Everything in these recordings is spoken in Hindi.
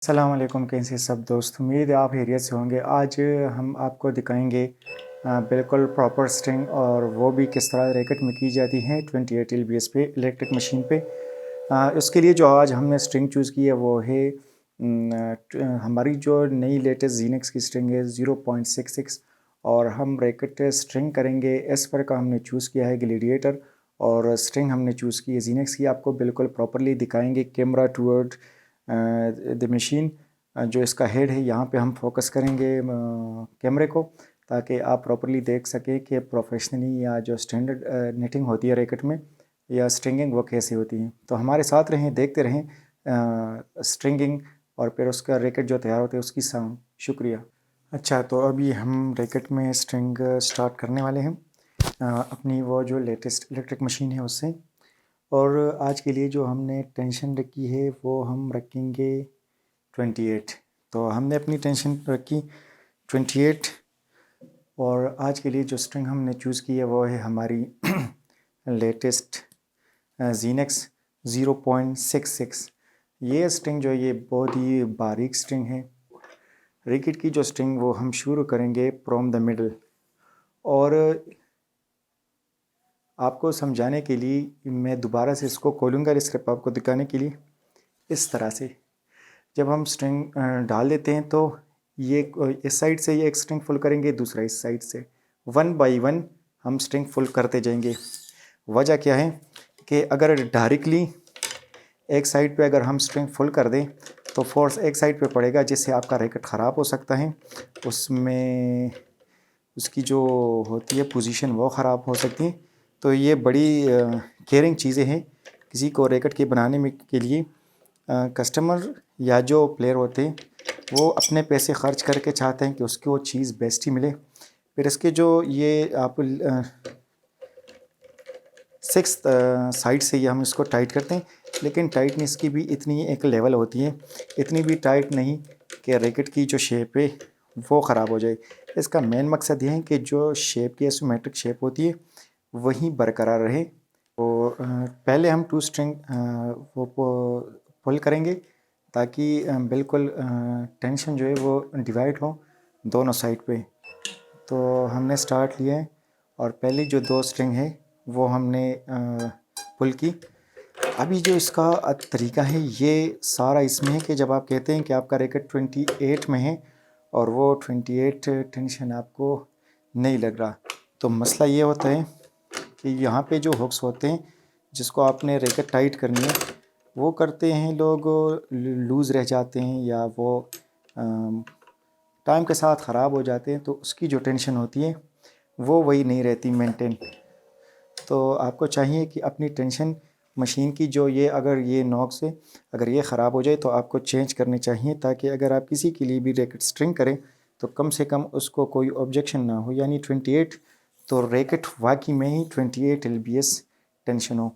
अस्सलाम वालेकुम, कैसे सब दोस्त। उम्मीद है आप खैरियत से होंगे। आज हम आपको दिखाएंगे बिल्कुल प्रॉपर स्ट्रिंग, और वो भी किस तरह रैकेट में की जाती है 28 LBS पे इलेक्ट्रिक मशीन पे। उसके लिए जो आज हमने स्ट्रिंग चूज़ की है वो है हमारी जो नई लेटेस्ट जीनेक्स की स्ट्रिंग है 0.66। और हम रैकेट स्ट्रिंग करेंगे एस पर का हमने चूज़ किया है ग्लेडिएटर, और स्ट्रिंग हमने चूज़ की है जीनेक्स की। आपको बिल्कुल प्रॉपरली दिखाएंगे कैमरा टूवर्ड द मशीन। जो इसका हेड है यहाँ पे हम फोकस करेंगे कैमरे को, ताकि आप प्रॉपरली देख सकें कि प्रोफेशनली या जो स्टैंडर्ड नेटिंग होती है रैकेट में या स्ट्रिंगिंग वो कैसी होती है। तो हमारे साथ रहें, देखते रहें स्ट्रिंगिंग और फिर उसका रैकेट जो तैयार होता है उसकी साउंड। शुक्रिया। अच्छा, तो अभी हम रैकेट में स्ट्रिंग स्टार्ट करने वाले हैं अपनी वो जो लेटेस्ट इलेक्ट्रिक मशीन है उससे। और आज के लिए जो हमने टेंशन रखी है वो हम रखेंगे 28। तो हमने अपनी टेंशन रखी 28। और आज के लिए जो स्ट्रिंग हमने चूज़ की है वो है हमारी लेटेस्ट जीनेक्स 0.66। ये स्ट्रिंग जो है ये बहुत ही बारीक स्ट्रिंग है। रैकेट की जो स्ट्रिंग वो हम शुरू करेंगे फ्रॉम द मिडल। और आपको समझाने के लिए मैं दोबारा से इसको खोलूँगा स्क्रिप्ट आपको दिखाने के लिए। इस तरह से जब हम स्ट्रिंग डाल देते हैं तो ये इस साइड से ये एक स्ट्रिंग फुल करेंगे, दूसरा इस साइड से, वन बाय वन हम स्ट्रिंग फुल करते जाएंगे। वजह क्या है कि अगर डायरेक्टली एक साइड पे अगर हम स्ट्रिंग फुल कर दें तो फोर्स एक साइड पे पड़ेगा, जिससे आपका रैकेट ख़राब हो सकता है। उसमें उसकी जो होती है पोजीशन वो ख़राब हो सकती है। तो ये बड़ी केयरिंग चीज़ें हैं किसी को रैकेट के बनाने में के लिए। कस्टमर या जो प्लेयर होते हैं वो अपने पैसे खर्च करके चाहते हैं कि उसकी वो चीज़ बेस्ट ही मिले। फिर इसके जो ये आप सिक्स साइड से ये हम इसको टाइट करते हैं, लेकिन टाइटनेस की भी इतनी एक लेवल होती है, इतनी भी टाइट नहीं कि रैकेट की जो शेप है वो ख़राब हो जाए। इसका मेन मकसद ये है कि जो शेप की एसोमेट्रिक शेप होती है वही बरकरार रहे। तो पहले हम टू स्ट्रिंग वो पुल करेंगे ताकि बिल्कुल टेंशन जो है वो डिवाइड हो दोनों साइड पे। तो हमने स्टार्ट लिया है और पहली जो दो स्ट्रिंग है वो हमने पुल की। अभी जो इसका तरीका है ये सारा इसमें है कि जब आप कहते हैं कि आपका रैकेट 28 में है और वो 28 टेंशन आपको नहीं लग रहा, तो मसला ये होता है कि यहाँ पे जो हुक्स होते हैं जिसको आपने रैकेट टाइट करनी है वो करते हैं लोग लूज़ रह जाते हैं या वो टाइम के साथ ख़राब हो जाते हैं, तो उसकी जो टेंशन होती है वो वही नहीं रहती मेंटेन। तो आपको चाहिए कि अपनी टेंशन मशीन की जो ये अगर ये नॉक से अगर ये ख़राब हो जाए तो आपको चेंज करनी चाहिए, ताकि अगर आप किसी के लिए भी रैकेट स्ट्रिंग करें तो कम से कम उसको कोई ऑब्जेक्शन ना हो। यानी 28 तो रैकेट वाकई में ही 28 LBS टेंशन हो।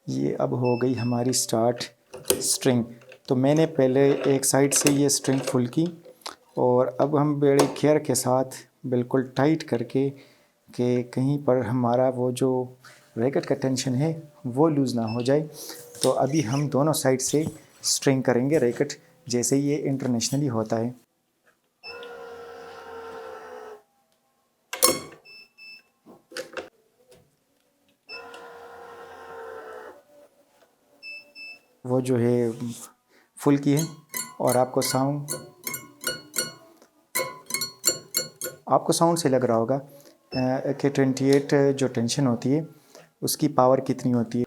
ये अब हो गई हमारी स्टार्ट स्ट्रिंग। तो मैंने पहले एक साइड से ये स्ट्रिंग फुल की और अब हम बड़े केयर के साथ बिल्कुल टाइट करके कि कहीं पर हमारा वो जो रैकेट का टेंशन है वो लूज़ ना हो जाए। तो अभी हम दोनों साइड से स्ट्रिंग करेंगे रैकेट, जैसे ये इंटरनेशनली होता है। वो जो है फुल की है और आपको साउंड से लग रहा होगा कि 28 जो टेंशन होती है उसकी पावर कितनी होती है।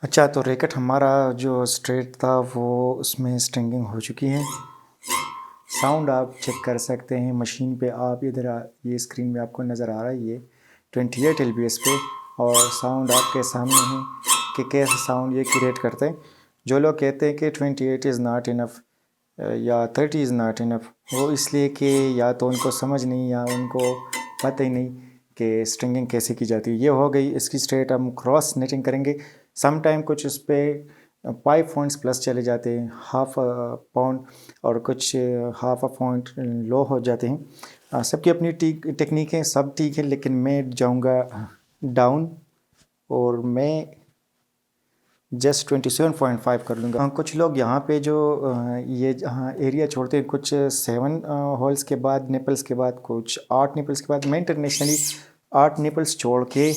अच्छा, तो रैकेट हमारा जो स्ट्रेट था वो उसमें स्ट्रिंगिंग हो चुकी है। साउंड आप चेक कर सकते हैं मशीन पे। आप इधर ये स्क्रीन में आपको नज़र आ रहा है ये 28 LBS पे, और साउंड आपके सामने है कि कैसे साउंड ये क्रिएट करते हैं। जो लोग कहते हैं कि 28 इज़ नॉट इनफ या 30 इज़ नॉट इनफ, वो इसलिए कि या तो उनको समझ नहीं या उनको पता ही नहीं कि स्ट्रिंगिंग कैसे की जाती है। ये हो गई इसकी स्ट्रेट। हम क्रॉस नेटिंग करेंगे। सम टाइम कुछ उस पर 5 पॉइंट्स प्लस चले जाते हैं, हाफ पाउंड, और कुछ हाफ अ पॉइंट लो हो जाते हैं। सबकी अपनी टेक्निक है, सब ठीक है, लेकिन मैं जाऊंगा डाउन, और मैं जस्ट 27.5 कर लूँगा। कुछ लोग यहाँ पे जो ये जहाँ एरिया छोड़ते हैं, कुछ 7 होल्स के बाद, निपल्स के बाद, कुछ 8 निपल्स के बाद, मैं इंटरनेशनली 8 निपल्स छोड़ के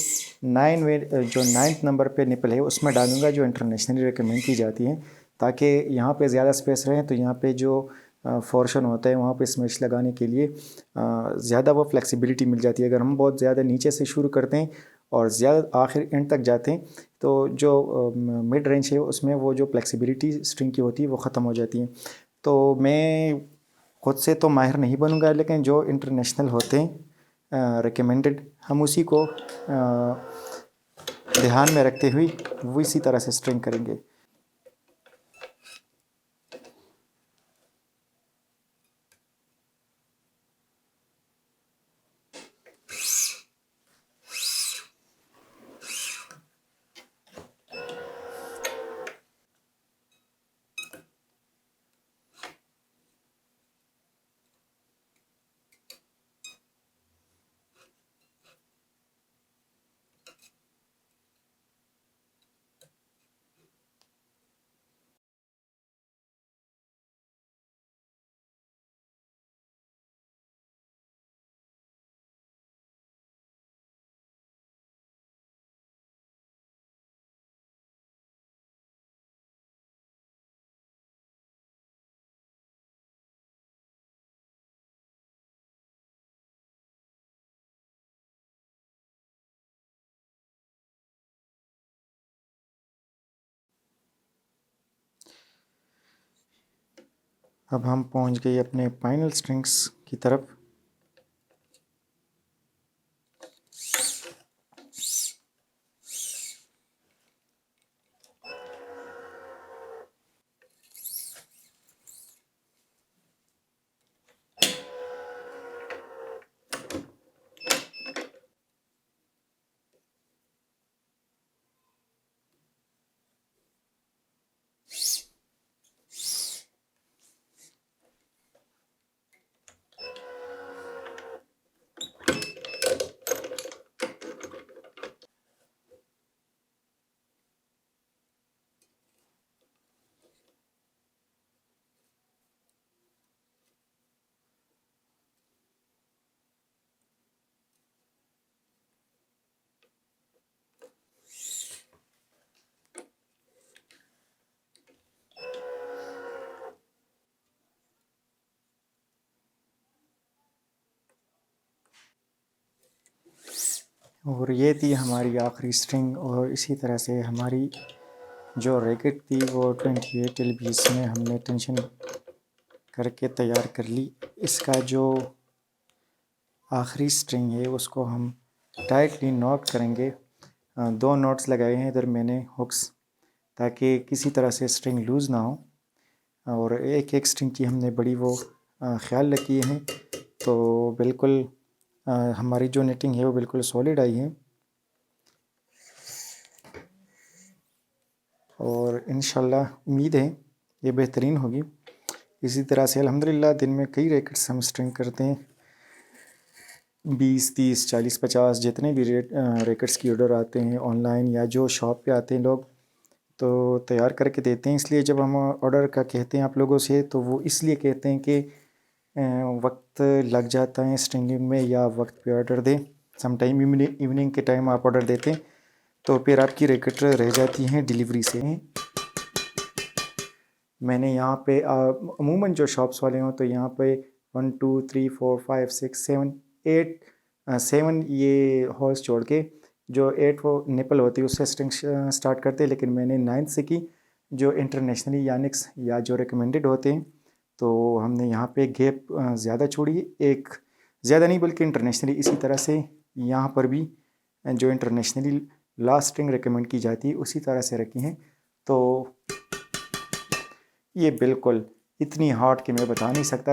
9 में जो 9th नंबर पे निपल है उसमें डालूँगा, जो इंटरनेशनली रिकमेंड की जाती है, ताकि यहाँ पे ज़्यादा स्पेस रहे। तो यहाँ पे जो पोर्शन होता है वहाँ पे स्मैश लगाने के लिए ज़्यादा वो फ्लेक्सिबिलिटी मिल जाती है। अगर हम बहुत ज़्यादा नीचे से शुरू करते हैं और ज़्यादा आखिर एंड तक जाते हैं, तो जो मिड रेंज है उसमें वो जो फ्लेक्सिबिलिटी स्ट्रिंग की होती है वो ख़त्म हो जाती है। तो मैं खुद से तो माहिर नहीं बनूंगा, लेकिन जो इंटरनेशनल होते हैं रिकमेंडेड, हम उसी को ध्यान में रखते हुए वो इसी तरह से स्ट्रिंग करेंगे। अब हम पहुंच गए अपने फाइनल स्ट्रिंग्स की तरफ। और ये थी हमारी आखिरी स्ट्रिंग, और इसी तरह से हमारी जो रैकेट थी वो 28 LBS में हमने टेंशन करके तैयार कर ली। इसका जो आखिरी स्ट्रिंग है उसको हम टाइटली नॉट करेंगे। 2 नॉट्स लगाए हैं इधर मैंने हुक्स, ताकि किसी तरह से स्ट्रिंग लूज़ ना हो, और एक एक स्ट्रिंग की हमने बड़ी वो ख्याल रखी है। तो बिल्कुल हमारी जो नेटिंग है वो बिल्कुल सॉलिड आई है, और इंशाल्लाह उम्मीद है ये बेहतरीन होगी। इसी तरह से अल्हम्दुलिल्लाह दिन में कई रैकेट्स हम स्ट्रिंग करते हैं, 20, 30, 40, 50 जितने भी रैकेट्स की ऑर्डर आते हैं ऑनलाइन या जो शॉप पे आते हैं लोग, तो तैयार करके देते हैं। इसलिए जब हम ऑर्डर का कहते हैं आप लोगों से, तो वो इसलिए कहते हैं कि वक्त लग जाता है स्ट्रिंगिंग में, या वक्त पे ऑर्डर दें। सम टाइम इवनिंग के टाइम आप ऑर्डर देते हैं तो फिर आपकी रैकेट रह जाती हैं डिलीवरी से। मैंने यहाँ पे अमूमन जो शॉप्स वाले हों तो यहाँ पे 1 2 3 4 5 6 7 8 7 ये हॉल्स छोड़ के जो 8 वो निपल होती है उससे स्ट्रिंग स्टार्ट करते हैं, लेकिन मैंने 9th से की, जो इंटरनेशनली यानिक्स या जो रिकमेंडेड होते हैं। तो हमने यहाँ पे गैप ज़्यादा छोड़ी, एक ज़्यादा नहीं बल्कि इंटरनेशनली इसी तरह से यहाँ पर भी जो इंटरनेशनली लास्ट स्ट्रिंग रिकमेंड की जाती है उसी तरह से रखी हैं। तो ये बिल्कुल इतनी हार्ड कि मैं बता नहीं सकता।